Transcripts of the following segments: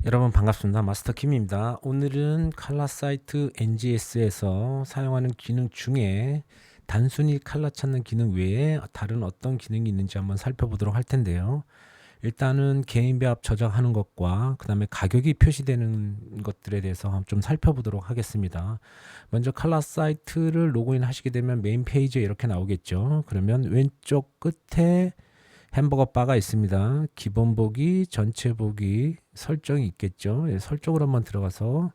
여러분 반갑습니다. 마스터 킴입니다. 오늘은 칼라 사이트 NGS에서 사용하는 기능 중에 단순히 칼라 찾는 기능 외에 다른 어떤 기능이 있는지 한번 살펴보도록 할 텐데요. 일단은 개인 배합 저장하는 것과 그 다음에 가격이 표시되는 것들에 대해서 좀 살펴보도록 하겠습니다. 먼저 칼라 사이트를 로그인 하시게 되면 메인 페이지에 이렇게 나오겠죠. 그러면 왼쪽 끝에 햄버거 바가 있습니다. 기본 보기, 전체 보기, 설정이 있겠죠. 예, 설정으로 한번 들어가서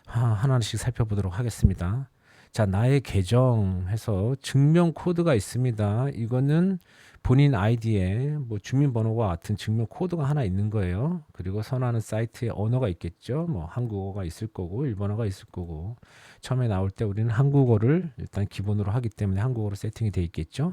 하나씩 살펴보도록 하겠습니다. 자, 나의 계정 해서 증명 코드가 있습니다. 이거는 본인 아이디에 뭐 주민번호와 같은 증명 코드가 하나 있는 거예요. 그리고 선호하는 사이트의 언어가 있겠죠. 뭐 한국어가 있을 거고 일본어가 있을 거고 처음에 나올 때 우리는 한국어를 일단 기본으로 하기 때문에 한국어로 세팅이 돼 있겠죠.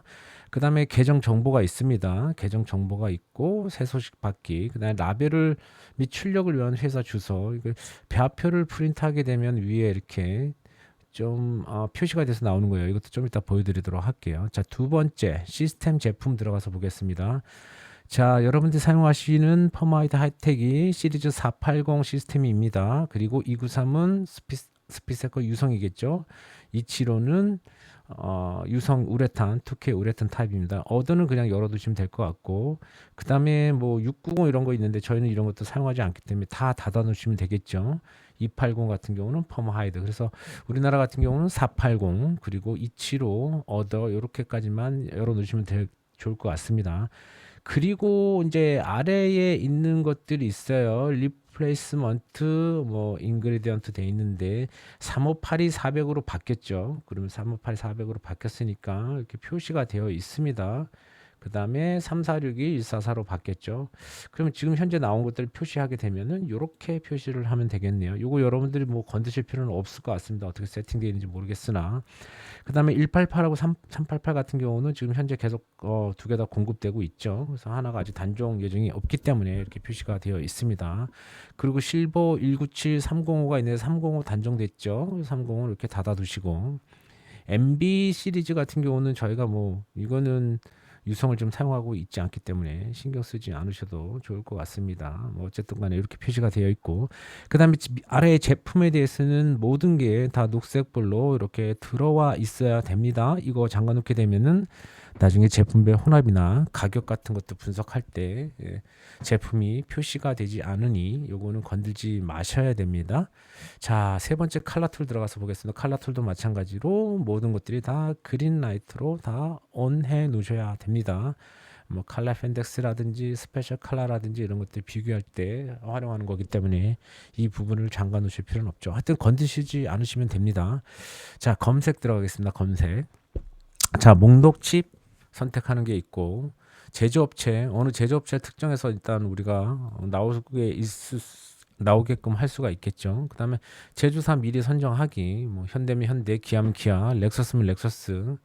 그 다음에 계정 정보가 있습니다. 계정 정보가 있고 새 소식 받기, 그 다음에 라벨을 및 출력을 위한 회사 주소, 이거 배합표를 프린트하게 되면 위에 이렇게 좀 표시가 돼서 나오는 거예요. 이것도 좀 이따 보여드리도록 할게요. 자, 두 번째 시스템 제품 들어가서 보겠습니다. 자, 여러분들이 사용하시는 펌와이드 하이텍이 시리즈 480 시스템입니다. 그리고 293은 스피세커 유성이겠죠. 275는 유성 우레탄, 2K 우레탄 타입입니다. 어드는 그냥 열어두시면 될 것 같고, 그 다음에 뭐 690 이런 거 있는데 저희는 이런 것도 사용하지 않기 때문에 다 닫아 놓으시면 되겠죠. 280 같은 경우는 펌 하이드. 그래서 우리나라 같은 경우는 480 그리고 275 어더 이렇게까지만 열어 놓으시면 좋을 것 같습니다. 그리고 이제 아래에 있는 것들이 있어요. 리플레이스먼트 뭐 인그리디언트 돼 있는데 3582 400으로 바뀌었죠. 그러면 3582 400으로 바뀌었으니까 이렇게 표시가 되어 있습니다. 그 다음에 3462 144로 바뀌었죠. 그러면 지금 현재 나온 것들을 표시하게 되면은 이렇게 표시를 하면 되겠네요. 요거 여러분들이 뭐 건드실 필요는 없을 것 같습니다. 어떻게 세팅되어 있는지 모르겠으나. 그 다음에 188하고 388 같은 경우는 지금 현재 계속 두 개 다 공급되고 있죠. 그래서 하나가 아직 단종 예정이 없기 때문에 이렇게 표시가 되어 있습니다. 그리고 실버 197 305가 있는데 305 단종됐죠. 305는 이렇게 닫아두시고, MB 시리즈 같은 경우는 저희가 뭐 이거는 유성을 좀 사용하고 있지 않기 때문에 신경 쓰지 않으셔도 좋을 것 같습니다. 뭐 어쨌든 간에 이렇게 표시가 되어 있고, 그 다음에 아래 제품에 대해서는 모든 게 다 녹색불로 이렇게 들어와 있어야 됩니다. 이거 잠가 놓게 되면은 나중에 제품별 혼합이나 가격 같은 것도 분석할 때 제품이 표시가 되지 않으니 요거는 건들지 마셔야 됩니다. 자, 세 번째 칼라 툴 들어가서 보겠습니다. 칼라 툴도 마찬가지로 모든 것들이 다 그린 라이트로 다 온 해 놓으셔야 됩니다. 뭐 칼라 펜덱스라든지 스페셜 칼라라든지 이런 것들 비교할 때 활용하는 거기 때문에 이 부분을 잠가 놓으실 필요는 없죠. 하여튼 건드시지 않으시면 됩니다. 자, 검색 들어가겠습니다. 검색. 자, 목록 칩 선택하는 게 있고, 제조업체, 어느 제조업체 특정해서 일단 우리가 나오게끔 할 수가 있겠죠. 그 다음에 제조사 미리 선정하기, 뭐 현대면 현대, 기아면 기아, 렉서스면 렉서스,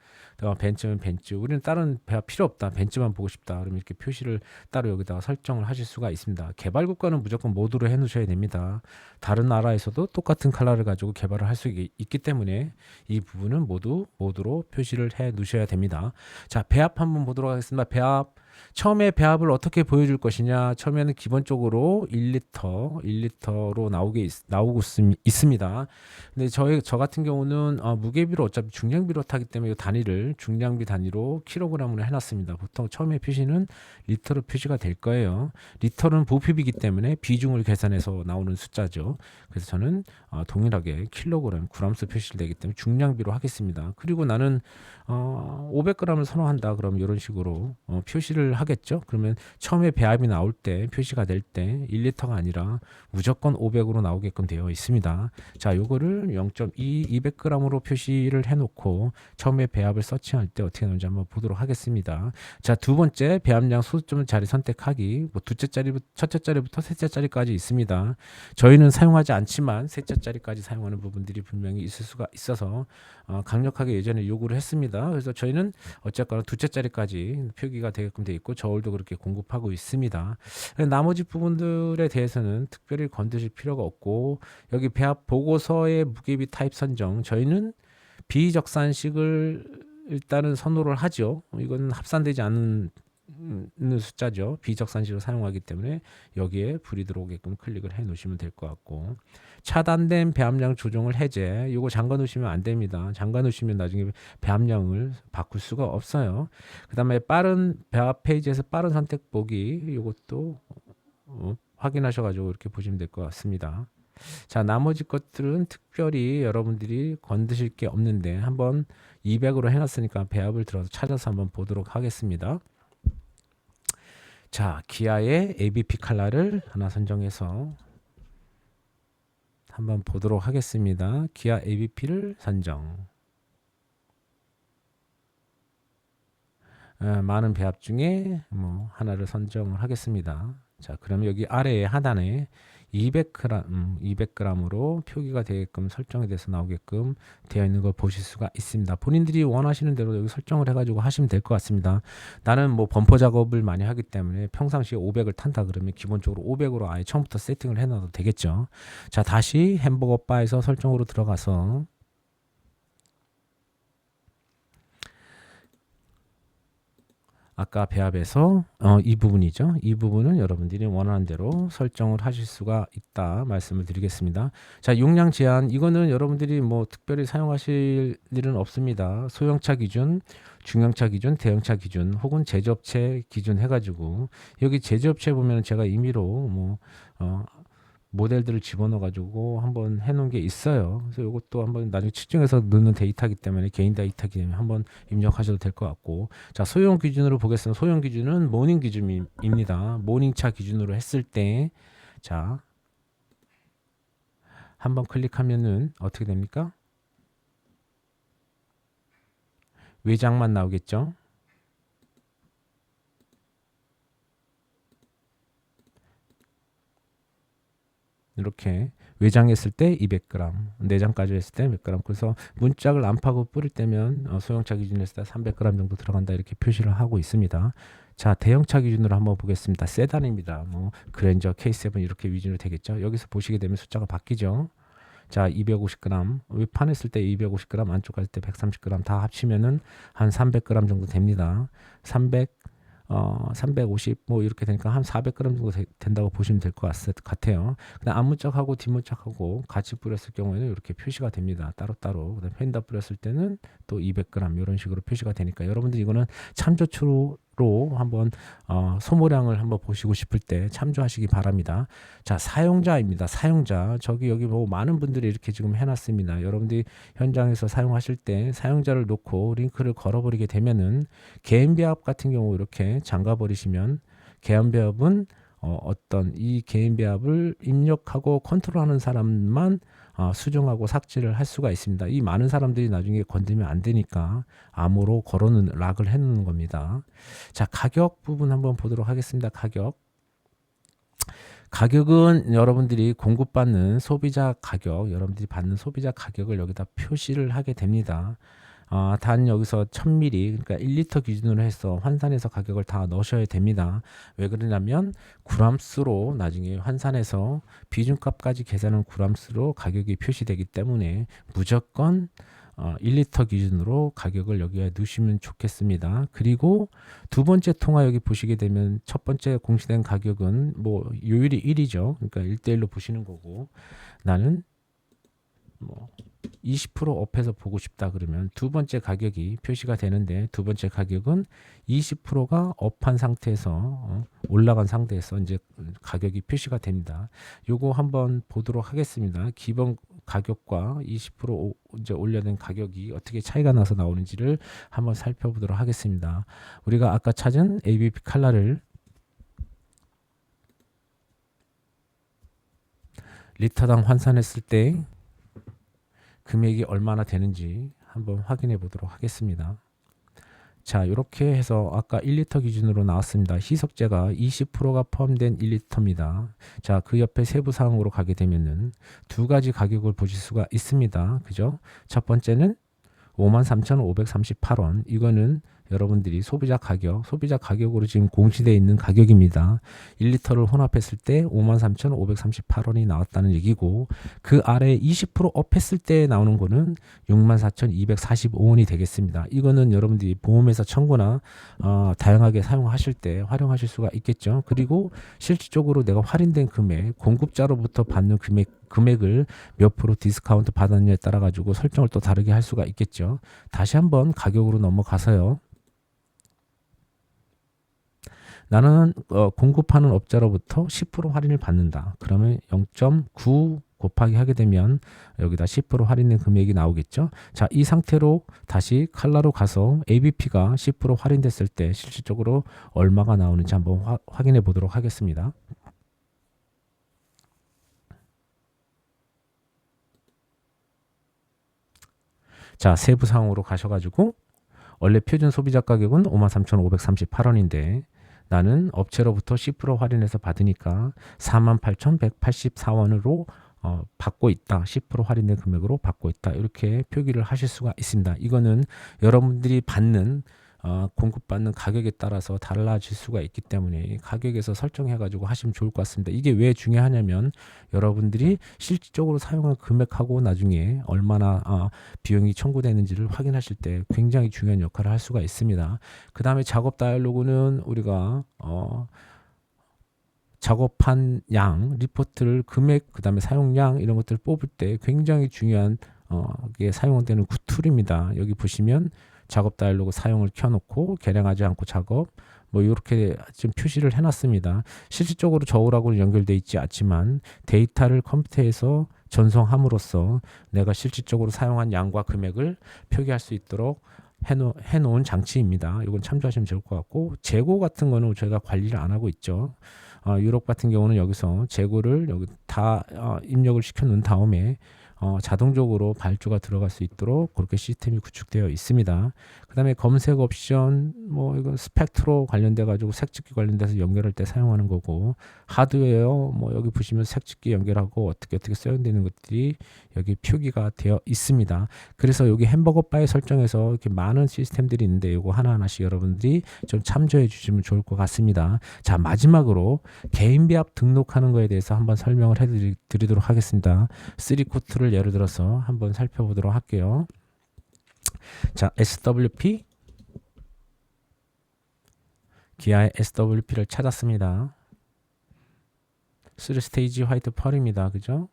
벤츠면 벤츠. 우리는 다른 배합 필요 없다. 벤츠만 보고 싶다. 그러면 이렇게 표시를 따로 여기다가 설정을 하실 수가 있습니다. 개발 국가는 무조건 모두로 해 놓으셔야 됩니다. 다른 나라에서도 똑같은 컬러를 가지고 개발을 할 수 있기 때문에 이 부분은 모두로 표시를 해 놓으셔야 됩니다. 자, 배합 한번 보도록 하겠습니다. 배합. 처음에 배합을 어떻게 보여줄 것이냐. 처음에는 기본적으로 1리터로 나오고 있습니다. 근데 저 같은 경우는 무게비로 어차피 중량비로 타기 때문에 이 단위를 중량비 단위로 킬로그램으로 해놨습니다. 보통 처음에 표시는 리터로 표시가 될 거예요. 리터는 부피이기 때문에 비중을 계산해서 나오는 숫자죠. 그래서 저는 동일하게 킬로그램, 그램수 표시를 되기 때문에 중량비로 하겠습니다. 그리고 나는 500g을 선호한다. 그럼 이런 식으로 표시를 하겠죠. 그러면 처음에 배합이 나올 때 표시가 될 때 1리터가 아니라 무조건 500으로 나오게끔 되어 있습니다. 자, 요거를 0.2 200g으로 표시를 해놓고 처음에 배합을 서칭할 때 어떻게 나오는지 한번 보도록 하겠습니다. 자, 두 번째 배합량 소수점 자리 선택하기. 뭐 첫째 자리부터 셋째 자리까지 있습니다. 저희는 사용하지 않지만 셋째 자리까지 사용하는 부분들이 분명히 있을 수가 있어서 강력하게 예전에 요구를 했습니다. 그래서 저희는 어쨌거나 두째 자리까지 표기가 되게끔 돼 있고 저울도 그렇게 공급하고 있습니다. 나머지 부분들에 대해서는 특별히 건드실 필요가 없고, 여기 배합 보고서의 무게비 타입 선정, 저희는 비적산식을 일단은 선호를 하죠. 이건 합산되지 않은 숫자죠. 비적산시로 사용하기 때문에 여기에 불이 들어오게끔 클릭을 해 놓으시면 될 것 같고, 차단된 배합량 조정을 해제, 이거 잠가 놓으시면 안 됩니다. 잠가 놓으시면 나중에 배합량을 바꿀 수가 없어요. 그 다음에 빠른 배합 페이지에서 빠른 선택 보기, 이것도 확인하셔가지고 이렇게 보시면 될 것 같습니다. 자, 나머지 것들은 특별히 여러분들이 건드실 게 없는데 한번 200으로 해놨으니까 배합을 들어서 찾아서 한번 보도록 하겠습니다. 자, 기아의 ABP 컬러를 하나 선정해서 한번 보도록 하겠습니다. 기아 ABP를 선정. 많은 배합 중에 뭐 하나를 선정을 하겠습니다. 자, 그러면 여기 아래에 하단에 200g으로 표기가 되게끔 설정이 돼서 나오게끔 되어 있는 걸 보실 수가 있습니다. 본인들이 원하시는 대로 여기 설정을 해가지고 하시면 될 것 같습니다. 나는 뭐 범퍼 작업을 많이 하기 때문에 평상시에 500을 탄다 그러면 기본적으로 500으로 아예 처음부터 세팅을 해놔도 되겠죠. 자, 다시 햄버거 바에서 설정으로 들어가서 아까 배합에서 이 부분이죠. 이 부분은 여러분들이 원하는 대로 설정을 하실 수가 있다 말씀을 드리겠습니다. 자, 용량 제한, 이거는 여러분들이 뭐 특별히 사용하실 일은 없습니다. 소형차 기준, 중형차 기준, 대형차 기준 혹은 제조업체 기준 해가지고, 여기 제조업체 보면 제가 임의로 뭐 모델들을 집어넣어 가지고 한번 해놓은 게 있어요. 그래서 이것도 한번 나중에 측정해서 넣는 데이터이기 때문에, 개인 데이터이기 때문에 한번 입력하셔도 될 것 같고, 자, 소형 기준으로 보겠습니다. 소형 기준은 모닝 기준입니다. 모닝차 기준으로 했을 때, 자, 한번 클릭하면은 어떻게 됩니까? 외장만 나오겠죠. 이렇게 외장했을 때 200g, 내장까지 했을 때 100g. 그래서 문짝을 안파고 뿌릴 때면 소형차 기준으로 했을 때 300g 정도 들어간다 이렇게 표시를 하고 있습니다. 자, 대형차 기준으로 한번 보겠습니다. 세단입니다. 뭐 그랜저, K7 이렇게 위주로 되겠죠. 여기서 보시게 되면 숫자가 바뀌죠. 자, 250g, 위판했을 때 250g, 안쪽 갈 때 130g 다 합치면은 한 300g 정도 됩니다. 350 뭐 이렇게 되니까 한 400g 정도 된다고 보시면 될 것 같아요. 그다음 앞문짝하고 뒷문짝하고 같이 뿌렸을 경우에는 이렇게 표시가 됩니다. 따로따로. 그다음 펜다 뿌렸을 때는 또 200g 이런 식으로 표시가 되니까 여러분들 이거는 참조초로 한번 소모량을 한번 보시고 싶을 때 참조하시기 바랍니다. 자, 사용자입니다. 사용자. 여기 뭐 많은 분들이 이렇게 지금 해놨습니다. 여러분들이 현장에서 사용하실 때 사용자를 놓고 링크를 걸어버리게 되면은 개인 배합 같은 경우 이렇게 잠가 버리시면, 개인 배합은 어떤 이 개인 배합을 입력하고 컨트롤하는 사람만 수정하고 삭제를 할 수가 있습니다. 이 많은 사람들이 나중에 건드리면 안 되니까 암호로 걸어놓는 락을 해놓는 겁니다. 자, 가격 부분 한번 보도록 하겠습니다. 가격은 여러분들이 공급받는 소비자 가격, 여러분들이 받는 소비자 가격을 여기다 표시를 하게 됩니다. 단 여기서 1000ml, 그러니까 1리터 기준으로 해서 환산해서 가격을 다 넣으셔야 됩니다. 왜 그러냐면 g수로 나중에 환산해서 비중값까지 계산한 g수로 가격이 표시되기 때문에 무조건 1리터 기준으로 가격을 여기에 넣으시면 좋겠습니다. 그리고 두 번째 통화 여기 보시게 되면 첫 번째 공시된 가격은 뭐 요율이 1이죠. 그러니까 1대1로 보시는 거고, 나는 뭐 20% 업해서 보고 싶다 그러면 두 번째 가격이 표시가 되는데, 두 번째 가격은 20%가 업한 상태에서 올라간 상태에서 이제 가격이 표시가 됩니다. 요거 한번 보도록 하겠습니다. 기본 가격과 20% 이제 올려낸 가격이 어떻게 차이가 나서 나오는지를 한번 살펴보도록 하겠습니다. 우리가 아까 찾은 ABP 컬러를 리터당 환산했을 때 금액이 얼마나 되는지 한번 확인해 보도록 하겠습니다. 자, 이렇게 해서 아까 1리터 기준으로 나왔습니다. 희석제가 20%가 포함된 1리터입니다. 자, 그 옆에 세부 사항으로 가게 되면은 두 가지 가격을 보실 수가 있습니다. 그죠? 첫 번째는 53,538원. 이거는 여러분들이 소비자 가격으로 지금 공시되어 있는 가격입니다. 1리터를 혼합했을 때 53,538원이 나왔다는 얘기고, 그 아래 20% 업했을 때 나오는 거는 64,245원이 되겠습니다. 이거는 여러분들이 보험회사 청구나 다양하게 사용하실 때 활용하실 수가 있겠죠. 그리고 실질적으로 내가 할인된 금액, 공급자로부터 받는 금액을 몇 프로 디스카운트 받았느냐에 따라 가지고 설정을 또 다르게 할 수가 있겠죠. 다시 한번 가격으로 넘어가서요. 나는 공급하는 업자로부터 10% 할인을 받는다. 그러면 0.9 곱하기 하게 되면 여기다 10% 할인된 금액이 나오겠죠. 자, 이 상태로 다시 칼라로 가서 ABP가 10% 할인됐을 때 실질적으로 얼마가 나오는지 한번 확인해 보도록 하겠습니다. 자, 세부 사항으로 가셔가지고 원래 표준 소비자 가격은 53,538원인데 나는 업체로부터 10% 할인해서 받으니까 48,184원으로 받고 있다. 10% 할인된 금액으로 받고 있다. 이렇게 표기를 하실 수가 있습니다. 이거는 여러분들이 받는 공급받는 가격에 따라서 달라질 수가 있기 때문에 가격에서 설정해 가지고 하시면 좋을 것 같습니다. 이게 왜 중요하냐면 여러분들이 실질적으로 사용한 금액하고 나중에 얼마나 비용이 청구되는지를 확인하실 때 굉장히 중요한 역할을 할 수가 있습니다. 그 다음에 작업 다이얼로그는 우리가 작업한 양, 리포트를 금액, 그 다음에 사용량 이런 것들을 뽑을 때 굉장히 중요한 게 사용되는 툴입니다. 여기 보시면 작업 다이얼로그 사용을 켜놓고 개량하지 않고 작업 뭐 이렇게 좀 표시를 해놨습니다. 실질적으로 저울하고는 연결되어 있지 않지만 데이터를 컴퓨터에서 전송함으로써 내가 실질적으로 사용한 양과 금액을 표기할 수 있도록 해놓은 장치입니다. 이건 참조하시면 좋을 것 같고, 재고 같은 거는 저희가 관리를 안 하고 있죠. 유럽 같은 경우는 여기서 재고를 여기 다 입력을 시켜 놓은 다음에 자동적으로 발주가 들어갈 수 있도록 그렇게 시스템이 구축되어 있습니다. 그 다음에 검색 옵션, 뭐 이거 스펙트로 관련돼 가지고 색찍기 관련돼서 연결할 때 사용하는 거고, 하드웨어 뭐 여기 보시면 색찍기 연결하고 어떻게 써야 되는 것들이 여기 표기가 되어 있습니다. 그래서 여기 햄버거 바에 설정해서 이렇게 많은 시스템들이 있는데 이거 하나하나씩 여러분들이 좀 참조해 주시면 좋을 것 같습니다. 자, 마지막으로 개인 배합 등록하는 거에 대해서 한번 설명을 해드리도록 하겠습니다. 3코트를 예를 들어서 한번 살펴보도록 할게요. 자, SWP 기아의 SWP를 찾았습니다. 3스테이지 화이트 펄입니다. 그죠?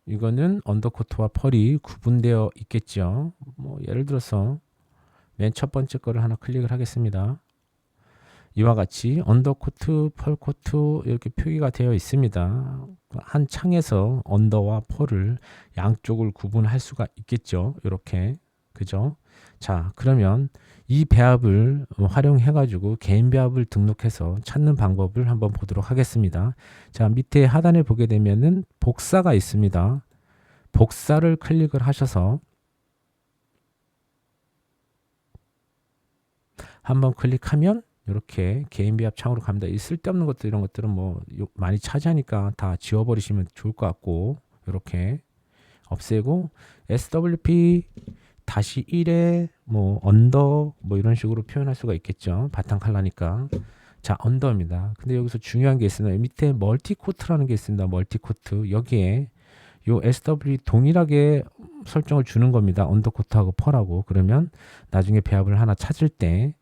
이거는 언더코트와 펄이 구분되어 있겠죠. 뭐 예를 들어서 맨 첫 번째 거를 하나 클릭을 하겠습니다. 이와 같이 언더코트, 펄코트 이렇게 표기가 되어 있습니다. 한 창에서 언더와 펄을 양쪽을 구분할 수가 있겠죠. 이렇게. 그죠? 자, 그러면 이 배합을 활용해 가지고 개인 배합을 등록해서 찾는 방법을 한번 보도록 하겠습니다. 자, 밑에 하단에 보게 되면은 복사가 있습니다. 복사를 클릭을 하셔서 한번 클릭하면 이렇게 개인 배합 창으로 갑니다. 이 쓸데없는 것들 이런 것들은 뭐 많이 차지하니까 다 지워버리시면 좋을 것 같고, 이렇게 없애고 SWP 다시 1에 뭐 언더 뭐 이런 식으로 표현할 수가 있겠죠. 바탕 컬러니까. 자, 언더입니다. 근데 여기서 중요한 게 있습니다. 밑에 멀티코트라는 게 있습니다. 멀티코트. 여기에 요 SW 동일하게 설정을 주는 겁니다. 언더코트하고 펄하고. 그러면 나중에 배합을 하나 찾을 때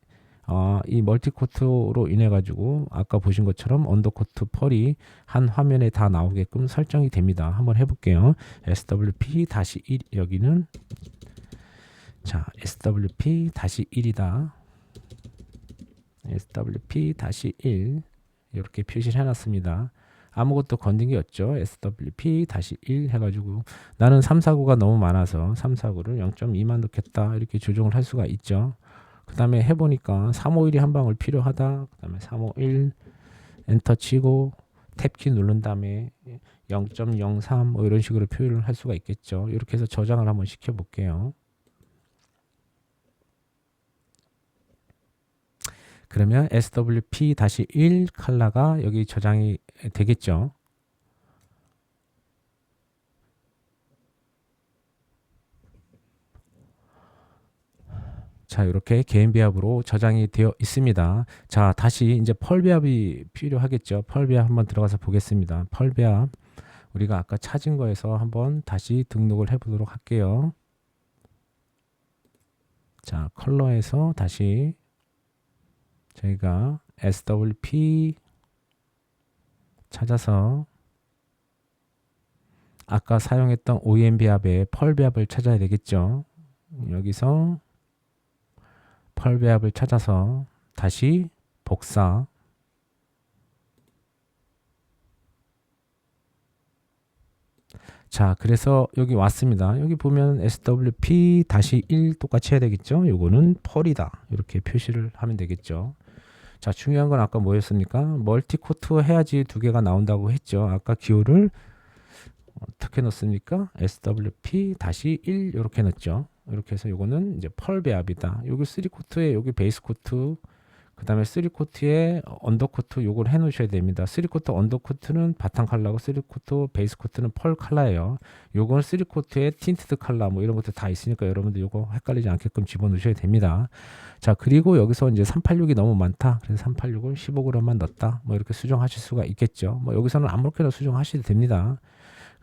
이 멀티코트로 인해 가지고 아까 보신 것처럼 언더코트 펄이 한 화면에 다 나오게끔 설정이 됩니다. 한번 해볼게요. SWP-1 여기는 자, SWP-1이다. SWP-1 이렇게 표시를 해놨습니다. 아무것도 건든 게 없죠. SWP-1 해가지고 나는 349가 너무 많아서 349를 0.2만 넣겠다 이렇게 조정을 할 수가 있죠. 그 다음에 해보니까 351이 한 방울 필요하다. 그 다음에 351 엔터 치고 탭키 누른 다음에 0.03 뭐 이런 식으로 표현을 할 수가 있겠죠. 이렇게 해서 저장을 한번 시켜볼게요. 그러면 SWP-1 컬러가 여기 저장이 되겠죠. 자, 이렇게 개인 배합으로 저장이 되어 있습니다. 자, 다시 이제 펄 배합이 필요하겠죠. 펄 배합 한번 들어가서 보겠습니다. 펄 배합 우리가 아까 찾은 거에서 한번 다시 등록을 해 보도록 할게요. 자, 컬러에서 다시 저희가 SWP 찾아서 아까 사용했던 OEM 배합의 펄 배합을 찾아야 되겠죠. 여기서 펄 배합을 찾아서 다시 복사. 자, 그래서 여기 왔습니다. 여기 보면 SWP-1 똑같이 해야 되겠죠. 요거는 펄이다. 이렇게 표시를 하면 되겠죠. 자, 중요한 건 아까 뭐였습니까? 멀티 코트 해야지 두 개가 나온다고 했죠. 아까 기호를 어떻게 넣습니까? SWP-1 이렇게 넣었죠. 이렇게 해서 요거는 이제 펄 배합이다. 여기 3코트에 여기 베이스 코트, 그 다음에 3코트에 언더코트 요걸 해 놓으셔야 됩니다. 3코트 언더코트는 바탕 컬러고 3코트 베이스 코트는 펄 컬러예요. 요건 3코트에 틴트드 컬러 뭐 이런 것도 다 있으니까 여러분들 요거 헷갈리지 않게끔 집어넣으셔야 됩니다. 자, 그리고 여기서 이제 386이 너무 많다. 그래서 386을 15g만 넣었다. 뭐 이렇게 수정하실 수가 있겠죠. 뭐 여기서는 아무렇게나 수정하셔도 됩니다.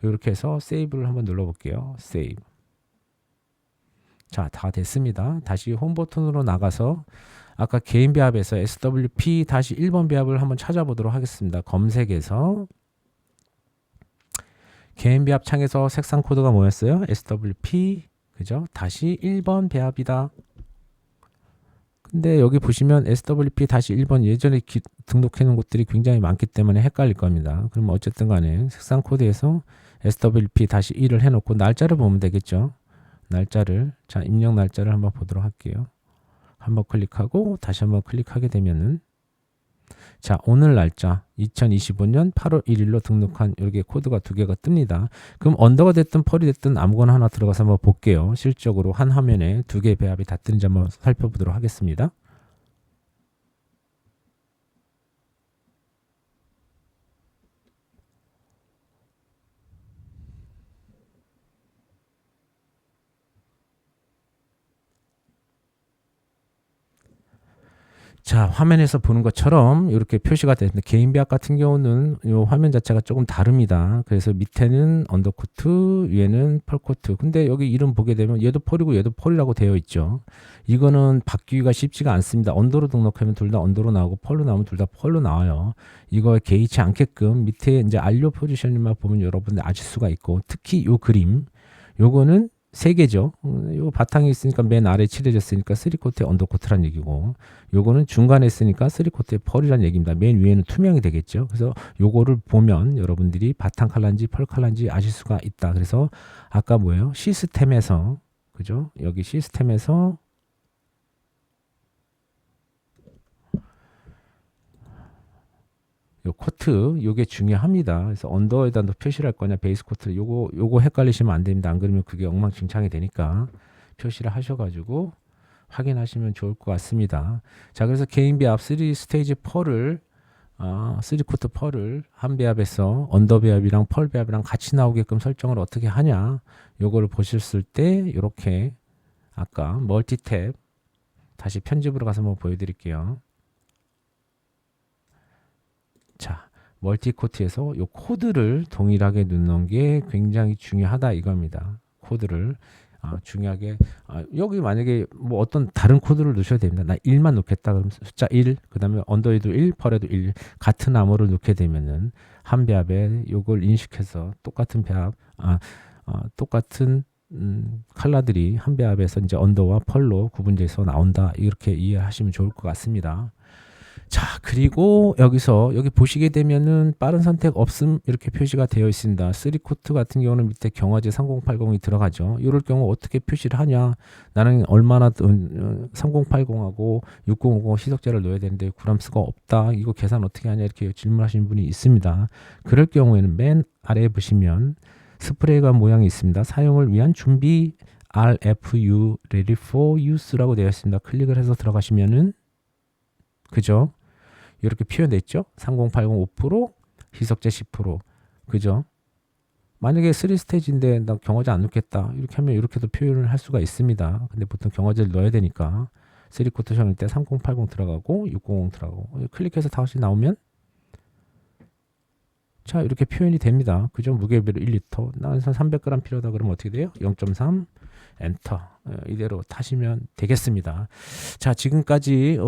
이렇게 해서 세이브를 한번 눌러볼게요. 세이브. 자, 다 됐습니다. 다시 홈 버튼으로 나가서 아까 개인 배합에서 SWP-1번 배합을 한번 찾아보도록 하겠습니다. 검색에서 개인 배합 창에서 색상 코드가 뭐였어요? SWP 그죠? 다시 1번 배합이다. 근데 여기 보시면 SWP-1번 예전에 등록해 놓은 곳들이 굉장히 많기 때문에 헷갈릴 겁니다. 그럼 어쨌든 간에 색상 코드에서 SWP-1을 해놓고 날짜를 보면 되겠죠. 날짜를, 자, 입력 날짜를 한번 보도록 할게요. 한번 클릭하고 다시 한번 클릭하게 되면은 자, 오늘 날짜 2025년 8월 1일로 등록한 이렇게 코드가 두 개가 뜹니다. 그럼 언더가 됐든 펄이 됐든 아무거나 하나 들어가서 한번 볼게요. 실적으로 한 화면에 두 개의 배합이 다 뜨는지 한번 살펴보도록 하겠습니다. 자, 화면에서 보는 것처럼 이렇게 표시가 되는데 개인 배합 같은 경우는 이 화면 자체가 조금 다릅니다. 그래서 밑에는 언더코트, 위에는 펄코트. 근데 여기 이름 보게 되면 얘도 펄이고 얘도 펄이라고 되어 있죠. 이거는 바뀌기가 쉽지가 않습니다. 언더로 등록하면 둘 다 언더로 나오고 펄로 나오면 둘 다 펄로 나와요. 이거 개의치 않게끔 밑에 이제 완료 포지션만 보면 여러분들 아실 수가 있고, 특히 요 그림, 요거는 세 개죠. 요 바탕에 있으니까 맨 아래 칠해졌으니까 3코트에 언더코트란 얘기고, 요거는 중간에 있으니까 3코트에 펄이란 얘기입니다. 맨 위에는 투명이 되겠죠. 그래서 요거를 보면 여러분들이 바탕 컬러인지 펄 컬러인지 아실 수가 있다. 그래서 아까 뭐예요? 시스템에서, 그죠? 여기 시스템에서 요 코트 요게 중요합니다. 그래서 언더에다 표시를 할 거냐 베이스 코트 요거 헷갈리시면 안 됩니다. 안 그러면 그게 엉망진창이 되니까 표시를 하셔가지고 확인하시면 좋을 것 같습니다. 자, 그래서 개인 배합 3스테이지 펄을 3코트 펄을 한 배합에서 언더 배합이랑 펄 배합이랑 같이 나오게끔 설정을 어떻게 하냐, 요거를 보셨을 때 이렇게 아까 멀티 탭 다시 편집으로 가서 한번 보여드릴게요. 자, 멀티코트에서 요 코드를 동일하게 넣는 게 굉장히 중요하다 이겁니다. 코드를 중요하게 여기 만약에 뭐 어떤 다른 코드를 넣으셔야 됩니다. 나 1만 넣겠다 그러면 숫자 1, 그 다음에 언더에도 1, 펄에도 1 같은 암호를 넣게 되면은 한 배합에 요걸 인식해서 똑같은 배합 똑같은 컬러들이 한 배합에서 이제 언더와 펄로 구분돼서 나온다, 이렇게 이해하시면 좋을 것 같습니다. 자, 그리고 여기 보시게 되면은 빠른 선택 없음 이렇게 표시가 되어 있습니다. 3코트 같은 경우는 밑에 경화제 3080이 들어가죠. 이럴 경우 어떻게 표시를 하냐, 나는 얼마나 3080하고 6050 희석제를 넣어야 되는데 구람수가 없다, 이거 계산 어떻게 하냐, 이렇게 질문하시는 분이 있습니다. 그럴 경우에는 맨 아래에 보시면 스프레이가 모양이 있습니다. 사용을 위한 준비 RFU Ready for Use라고 되어 있습니다. 클릭을 해서 들어가시면은, 그죠? 이렇게 표현됐죠? 3080 5%, 희석제 10%, 그죠? 만약에 3스테이지인데 나 경화제 안 넣겠다 이렇게 하면 이렇게도 표현을 할 수가 있습니다. 근데 보통 경화제를 넣어야 되니까 3쿼터 션일 때 3080 들어가고 600 들어가고 클릭해서 다시 나오면 자 이렇게 표현이 됩니다. 그죠? 무게별로 1리터 난 300g 필요하다 그러면 어떻게 돼요? 0.3 엔터 이대로 타시면 되겠습니다. 자 지금까지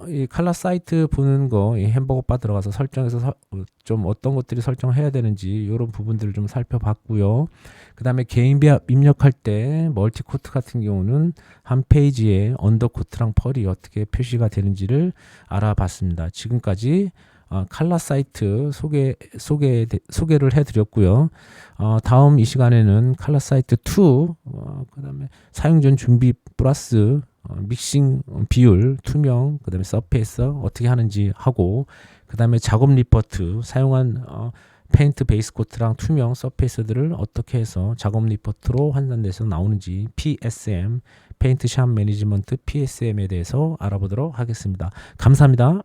이 칼라 사이트 보는 거 이 햄버거 바 들어가서 설정해서 좀 어떤 것들이 설정해야 되는지 이런 부분들을 좀 살펴봤고요. 그 다음에 개인 비합 입력할 때 멀티 코트 같은 경우는 한 페이지에 언더 코트랑 펄이 어떻게 표시가 되는지를 알아봤습니다. 지금까지 칼라 사이트 소개를 해드렸고요. 다음 이 시간에는 칼라 사이트 2, 그 다음에 사용 전 준비 플러스 믹싱 비율, 투명, 그 다음에 서페이스 어떻게 하는지 하고, 그 다음에 작업 리포트 사용한 페인트 베이스 코트랑 투명 서페이스들을 어떻게 해서 작업 리포트로 환산돼서 나오는지 PSM, 페인트 샵 매니지먼트 PSM에 대해서 알아보도록 하겠습니다. 감사합니다.